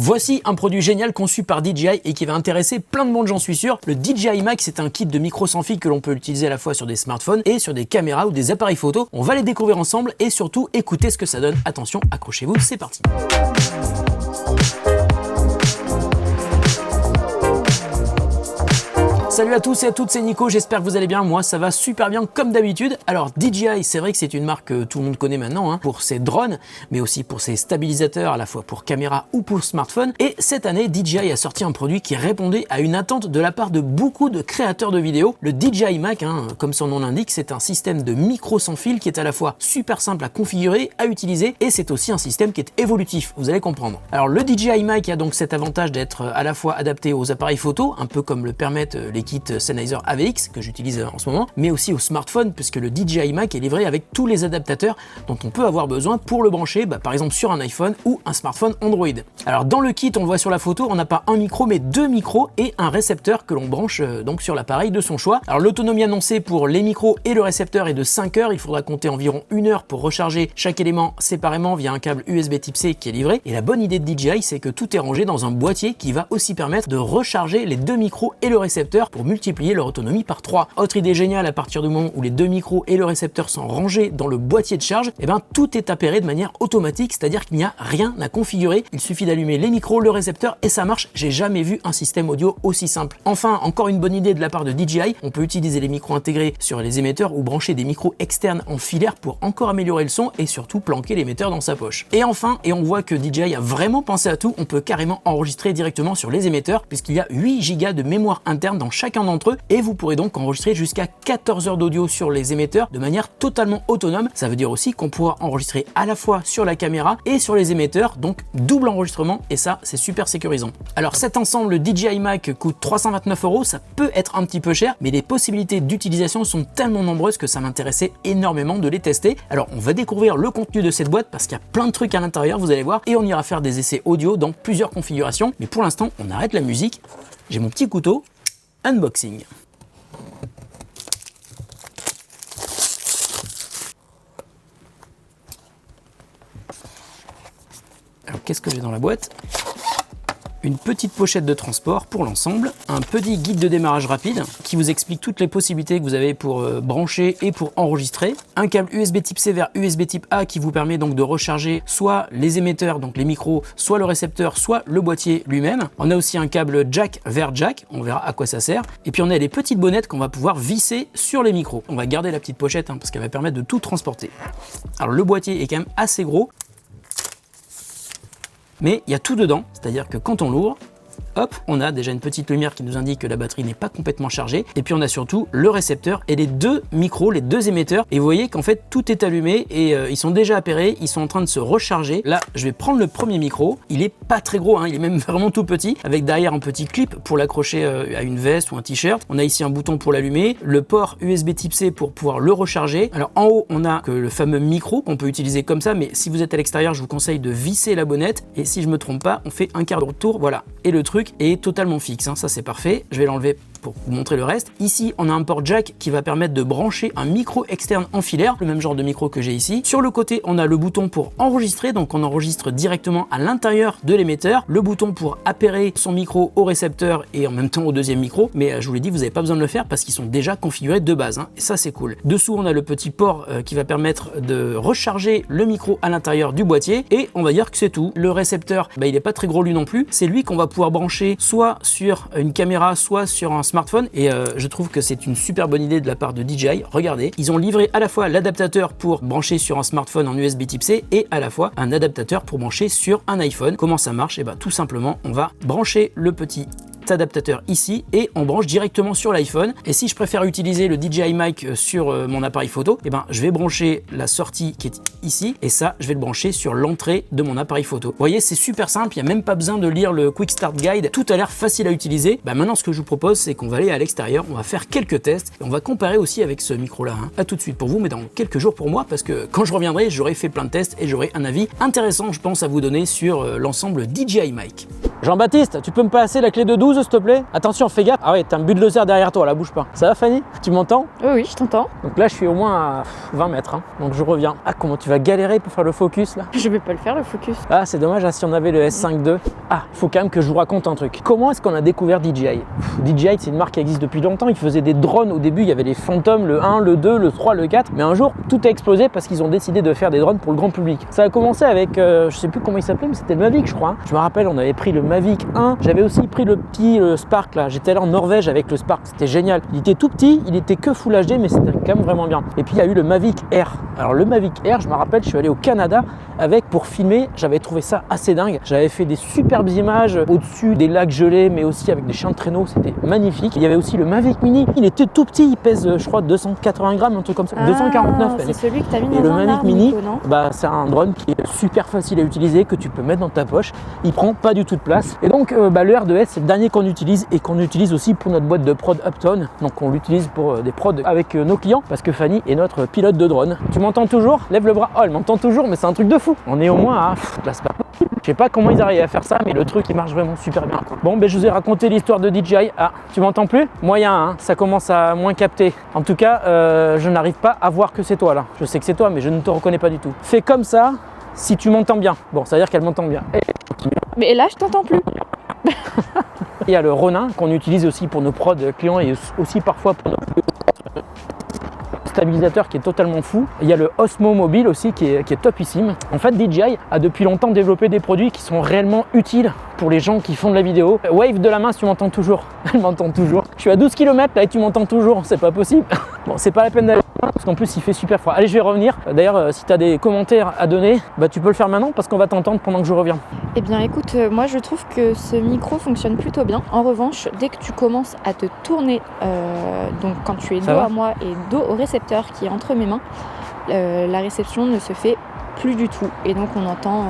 Voici un produit génial conçu par DJI et qui va intéresser plein de monde, j'en suis sûr. Le DJI Mic, c'est un kit de micro sans fil que l'on peut utiliser à la fois sur des smartphones et sur des caméras ou des appareils photo. On va les découvrir ensemble et surtout écouter ce que ça donne. Attention, accrochez-vous, c'est parti. Salut à tous et à toutes, c'est Nico, j'espère que vous allez bien, moi ça va super bien comme d'habitude. Alors DJI, c'est vrai que c'est une marque que tout le monde connaît maintenant pour ses drones, mais aussi pour ses stabilisateurs à la fois pour caméra ou pour smartphone. Et cette année, DJI a sorti un produit qui répondait à une attente de la part de beaucoup de créateurs de vidéos. Le DJI Mic, comme son nom l'indique, c'est un système de micro sans fil qui est à la fois super simple à configurer, à utiliser, et c'est aussi un système qui est évolutif, vous allez comprendre. Alors le DJI Mic a donc cet avantage d'être à la fois adapté aux appareils photo, un peu comme le permettent les kits Sennheiser AVX que j'utilise en ce moment, mais aussi au smartphone, puisque le DJI Mic est livré avec tous les adaptateurs dont on peut avoir besoin pour le brancher, par exemple sur un iPhone ou un smartphone Android. Alors dans le kit, on le voit sur la photo, on n'a pas un micro mais deux micros et un récepteur que l'on branche donc sur l'appareil de son choix. Alors l'autonomie annoncée pour les micros et le récepteur est de 5 heures, il faudra compter environ 1 heure pour recharger chaque élément séparément via un câble USB Type C qui est livré. Et la bonne idée de DJI, c'est que tout est rangé dans un boîtier qui va aussi permettre de recharger les deux micros et le récepteur pour multiplier leur autonomie par 3. Autre idée géniale, à partir du moment où les deux micros et le récepteur sont rangés dans le boîtier de charge, tout est appairé de manière automatique, c'est-à-dire qu'il n'y a rien à configurer. Il suffit d'allumer les micros, le récepteur et ça marche. J'ai jamais vu un système audio aussi simple. Enfin, encore une bonne idée de la part de DJI, on peut utiliser les micros intégrés sur les émetteurs ou brancher des micros externes en filaire pour encore améliorer le son et surtout planquer l'émetteur dans sa poche. Et enfin, et on voit que DJI a vraiment pensé à tout, on peut carrément enregistrer directement sur les émetteurs puisqu'il y a 8 Go de mémoire interne dans chacun d'entre eux et vous pourrez donc enregistrer jusqu'à 14 heures d'audio sur les émetteurs de manière totalement autonome. Ça veut dire aussi qu'on pourra enregistrer à la fois sur la caméra et sur les émetteurs, donc double enregistrement et ça c'est super sécurisant. Alors cet ensemble DJI Mic coûte 329 €, ça peut être un petit peu cher mais les possibilités d'utilisation sont tellement nombreuses que ça m'intéressait énormément de les tester. Alors on va découvrir le contenu de cette boîte parce qu'il y a plein de trucs à l'intérieur, vous allez voir, et on ira faire des essais audio dans plusieurs configurations, mais pour l'instant on arrête la musique. J'ai mon petit couteau. Unboxing. Alors qu'est-ce que j'ai dans la boîte? Une petite pochette de transport pour l'ensemble, un petit guide de démarrage rapide qui vous explique toutes les possibilités que vous avez pour brancher et pour enregistrer, un câble USB Type C vers USB Type A qui vous permet donc de recharger soit les émetteurs, donc les micros, soit le récepteur, soit le boîtier lui-même. On a aussi un câble jack vers jack, on verra à quoi ça sert. Et puis on a les petites bonnettes qu'on va pouvoir visser sur les micros. On va garder la petite pochette parce qu'elle va permettre de tout transporter. Alors le boîtier est quand même assez gros, mais il y a tout dedans, c'est-à-dire que quand on l'ouvre, hop, on a déjà une petite lumière qui nous indique que la batterie n'est pas complètement chargée. Et puis on a surtout le récepteur et les deux micros, les deux émetteurs. Et vous voyez qu'en fait tout est allumé et ils sont déjà appairés, ils sont en train de se recharger. Là, je vais prendre le premier micro. Il est pas très gros, il est même vraiment tout petit, avec derrière un petit clip pour l'accrocher à une veste ou un t-shirt. On a ici un bouton pour l'allumer, le port USB Type C pour pouvoir le recharger. Alors en haut, on a que le fameux micro qu'on peut utiliser comme ça, mais si vous êtes à l'extérieur, je vous conseille de visser la bonnette. Et si je me trompe pas, on fait un quart de tour, voilà. Et le truc est totalement fixe, ça c'est parfait. Je vais l'enlever pour vous montrer le reste. Ici, on a un port jack qui va permettre de brancher un micro externe en filaire, le même genre de micro que j'ai ici. Sur le côté, on a le bouton pour enregistrer, donc on enregistre directement à l'intérieur de l'émetteur. Le bouton pour appairer son micro au récepteur et en même temps au deuxième micro, mais je vous l'ai dit, vous n'avez pas besoin de le faire parce qu'ils sont déjà configurés de base, et ça c'est cool. Dessous, on a le petit port qui va permettre de recharger le micro à l'intérieur du boîtier et on va dire que c'est tout. Le récepteur, il n'est pas très gros lui non plus. C'est lui qu'on va pouvoir brancher soit sur une caméra, soit sur un smartphone et je trouve que c'est une super bonne idée de la part de DJI. Regardez, ils ont livré à la fois l'adaptateur pour brancher sur un smartphone en USB Type C et à la fois un adaptateur pour brancher sur un iPhone. Comment ça marche? Tout simplement, on va brancher le petit adaptateur ici et on branche directement sur l'iPhone. Et si je préfère utiliser le DJI Mic sur mon appareil photo, je vais brancher la sortie qui est ici et ça je vais le brancher sur l'entrée de mon appareil photo. Vous voyez, c'est super simple, il n'y a même pas besoin de lire le Quick Start Guide, tout a l'air facile à utiliser. Maintenant ce que je vous propose, c'est qu'on va aller à l'extérieur, on va faire quelques tests et on va comparer aussi avec ce micro là. À tout de suite pour vous, mais dans quelques jours pour moi, parce que quand je reviendrai, j'aurai fait plein de tests et j'aurai un avis intéressant, je pense, à vous donner sur l'ensemble DJI Mic. Jean-Baptiste, tu peux me passer la clé de 12 s'il te plaît? Attention, fais gaffe. Ah ouais, t'as un but de laser derrière toi, là, bouge pas. Ça va Fanny? Tu m'entends? Oui, je t'entends. Donc là, je suis au moins à 20 mètres, hein. Donc je reviens. Ah, comment tu vas galérer pour faire le focus là? Je vais pas le faire le focus. Ah, c'est dommage, hein, si on avait le S5 II. Ah, il faut quand même que je vous raconte un truc. Comment est-ce qu'on a découvert DJI? DJI, c'est une marque qui existe depuis longtemps. Ils faisaient des drones au début. Il y avait les Phantom, le 1, le 2, le 3, le 4. Mais un jour, tout a explosé parce qu'ils ont décidé de faire des drones pour le grand public. Ça a commencé avec, je sais plus comment il s'appelait, mais c'était le Mavic, je crois, hein. Je me rappelle, on avait pris le Mavic 1. J'avais aussi pris le petit Spark là. J'étais allé en Norvège avec le Spark. C'était génial. Il était tout petit, il était que Full HD, mais c'était quand même vraiment bien. Et puis il y a eu le Mavic Air. Alors le Mavic Air, je me rappelle, je suis allé au Canada avec pour filmer. J'avais trouvé ça assez dingue. J'avais fait des superbes images au-dessus des lacs gelés, mais aussi avec des chiens de traîneau. C'était magnifique. Il y avait aussi le Mavic Mini. Il était tout petit. Il pèse, je crois, 280 grammes, un truc comme ça. 249. C'est celui que tu as mis et dans le un Mavic arbre, Mini, Nico, non? bah, c'est un drone qui est super facile à utiliser, que tu peux mettre dans ta poche. Il prend pas du tout de place. Et donc, le R2S, c'est le dernier qu'on utilise et qu'on utilise aussi pour notre boîte de prod Upton. Donc, on l'utilise pour des prods avec nos clients parce que Fanny est notre pilote de drone. Tu m'entends toujours? Lève le bras. Oh, elle m'entend toujours, mais c'est un truc de fou. On est au moins à... Là, c'est pas... Je sais pas comment ils arrivent à faire ça, mais le truc, il marche vraiment super bien. Bon, ben, je vous ai raconté l'histoire de DJI. Ah, tu m'entends plus? Moyen, hein, ça commence à moins capter. En tout cas, je n'arrive pas à voir que c'est toi, là. Je sais que c'est toi, mais je ne te reconnais pas du tout. Fais comme ça si tu m'entends bien. Bon, ça veut dire qu'elle m'entend bien. Mais là, je t'entends plus. Il y a le Ronin qu'on utilise aussi pour nos prods clients et aussi parfois pour nos stabilisateur qui est totalement fou. Il y a le Osmo Mobile aussi qui est topissime. En fait, DJI a depuis longtemps développé des produits qui sont réellement utiles pour les gens qui font de la vidéo. Wave de la main si tu m'entends toujours. Elle m'entend toujours. Je suis à 12 km là et tu m'entends toujours. C'est pas possible. Bon, c'est pas la peine d'aller parce qu'en plus il fait super froid. Allez, je vais revenir. D'ailleurs, si tu as des commentaires à donner, bah, tu peux le faire maintenant parce qu'on va t'entendre pendant que je reviens. Eh bien écoute, moi je trouve que ce micro fonctionne plutôt bien. En revanche, dès que tu commences à te tourner, donc quand tu es dos à moi et dos au récepteur qui est entre mes mains, la réception ne se fait plus du tout. Et donc on entend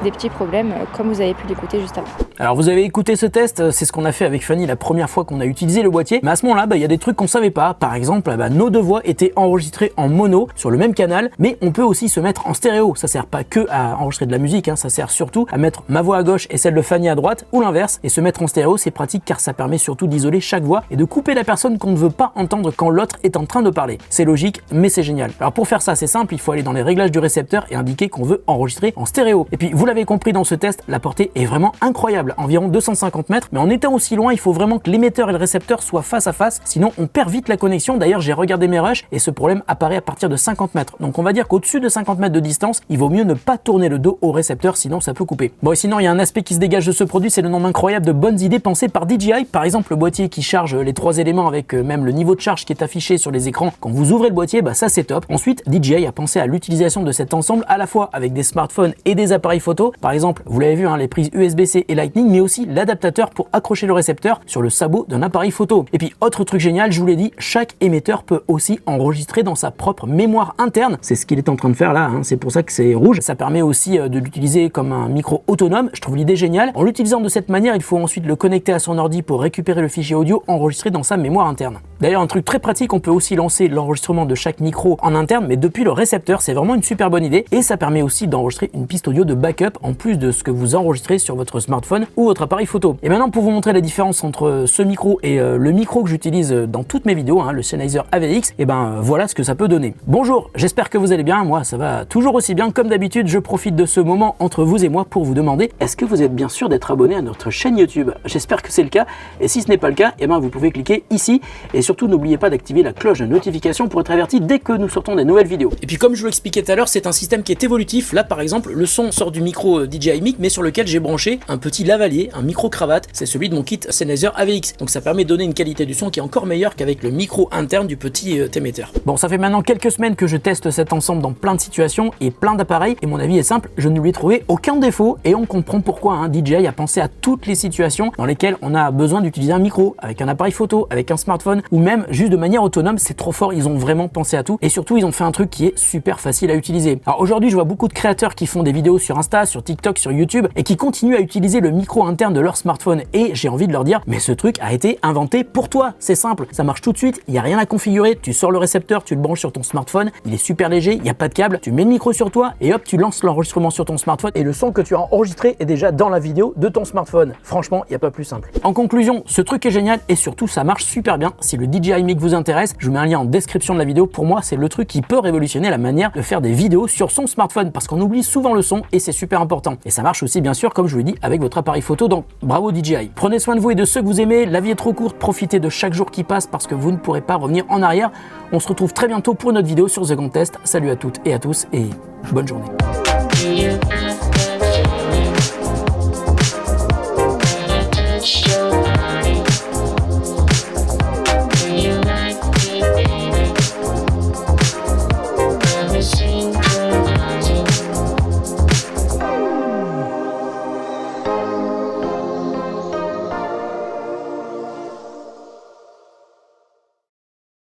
des petits problèmes comme vous avez pu l'écouter juste avant. Alors vous avez écouté ce test, c'est ce qu'on a fait avec Fanny la première fois qu'on a utilisé le boîtier, mais à ce moment-là, il y a des trucs qu'on savait pas. Par exemple, nos deux voix étaient enregistrées en mono sur le même canal, mais on peut aussi se mettre en stéréo. Ça sert pas que à enregistrer de la musique, hein, ça sert surtout à mettre ma voix à gauche et celle de Fanny à droite, ou l'inverse. Et se mettre en stéréo, c'est pratique car ça permet surtout d'isoler chaque voix et de couper la personne qu'on ne veut pas entendre quand l'autre est en train de parler. C'est logique, mais c'est génial. Alors pour faire ça, c'est simple, il faut aller dans les réglages du récepteur et indiquer qu'on veut enregistrer en stéréo. Et puis vous l'avez compris dans ce test, la portée est vraiment incroyable, environ 250 mètres, mais en étant aussi loin, il faut vraiment que l'émetteur et le récepteur soient face à face, sinon on perd vite la connexion. D'ailleurs, j'ai regardé mes rushs et ce problème apparaît à partir de 50 mètres. Donc on va dire qu'au-dessus de 50 mètres de distance, il vaut mieux ne pas tourner le dos au récepteur, sinon ça peut couper. Bon, et sinon, il y a un aspect qui se dégage de ce produit, c'est le nombre incroyable de bonnes idées pensées par DJI. Par exemple, le boîtier qui charge les 3 éléments avec même le niveau de charge qui est affiché sur les écrans quand vous ouvrez le boîtier, ça c'est top. Ensuite, DJI a pensé à l'utilisation de cet ensemble à la fois avec des smartphones et des appareils photo. Par exemple, vous l'avez vu, les prises USB-C et Lightning, mais aussi l'adaptateur pour accrocher le récepteur sur le sabot d'un appareil photo. Et puis, autre truc génial, je vous l'ai dit, chaque émetteur peut aussi enregistrer dans sa propre mémoire interne. C'est ce qu'il est en train de faire là, c'est pour ça que c'est rouge. Ça permet aussi de l'utiliser comme un micro autonome. Je trouve l'idée géniale. En l'utilisant de cette manière, il faut ensuite le connecter à son ordi pour récupérer le fichier audio enregistré dans sa mémoire interne. D'ailleurs, un truc très pratique, on peut aussi lancer l'enregistrement de chaque micro en interne, mais depuis le récepteur. C'est vraiment une super bonne idée et ça permet aussi d'enregistrer une piste audio de backup en plus de ce que vous enregistrez sur votre smartphone ou votre appareil photo. Et maintenant, pour vous montrer la différence entre ce micro et le micro que j'utilise dans toutes mes vidéos, le Sennheiser AVX, et voilà ce que ça peut donner. Bonjour, j'espère que vous allez bien. Moi, ça va toujours aussi bien. Comme d'habitude, je profite de ce moment entre vous et moi pour vous demander, est-ce que vous êtes bien sûr d'être abonné à notre chaîne YouTube? J'espère que c'est le cas. Et si ce n'est pas le cas, vous pouvez cliquer ici. Et surtout, n'oubliez pas d'activer la cloche de notification pour être averti dès que nous sortons des nouvelles vidéos. Et puis, comme je vous l'expliquais tout à l'heure, c'est un système qui est évolutif. Là, par exemple, le son sort du micro DJI Mic, mais sur lequel j'ai branché un petit lavalier, un micro cravate. C'est celui de mon kit Sennheiser AVX. Donc ça permet de donner une qualité du son qui est encore meilleure qu'avec le micro interne du petit émetteur. Bon, ça fait maintenant quelques semaines que je teste cet ensemble dans plein de situations et plein d'appareils. Et mon avis est simple, je ne lui ai trouvé aucun défaut. Et on comprend pourquoi DJI a pensé à toutes les situations dans lesquelles on a besoin d'utiliser un micro, avec un appareil photo, avec un smartphone, ou même juste de manière autonome. C'est trop fort, ils ont vraiment pensé à tout. Et surtout, ils ont fait un truc qui est super facile à utiliser. Alors aujourd'hui, je vois beaucoup de créateurs qui font des vidéos sur Insta Insta, sur TikTok, sur YouTube et qui continuent à utiliser le micro interne de leur smartphone. Et j'ai envie de leur dire, mais ce truc a été inventé pour toi. C'est simple, ça marche tout de suite, il n'y a rien à configurer, tu sors le récepteur, tu le branches sur ton smartphone, il est super léger, il n'y a pas de câble, tu mets le micro sur toi et hop, tu lances l'enregistrement sur ton smartphone et le son que tu as enregistré est déjà dans la vidéo de ton smartphone. Franchement, il n'y a pas plus simple. En conclusion, ce truc est génial et surtout ça marche super bien. Si le DJI Mic vous intéresse, je vous mets un lien en description de la vidéo. Pour moi, c'est le truc qui peut révolutionner la manière de faire des vidéos sur son smartphone parce qu'on oublie souvent le son et c'est super important. Et ça marche aussi bien sûr, comme je vous l'ai dit, avec votre appareil photo, donc bravo DJI. Prenez soin de vous et de ceux que vous aimez, la vie est trop courte, profitez de chaque jour qui passe parce que vous ne pourrez pas revenir en arrière. On se retrouve très bientôt pour une autre vidéo sur The Contest. Salut à toutes et à tous et bonne journée.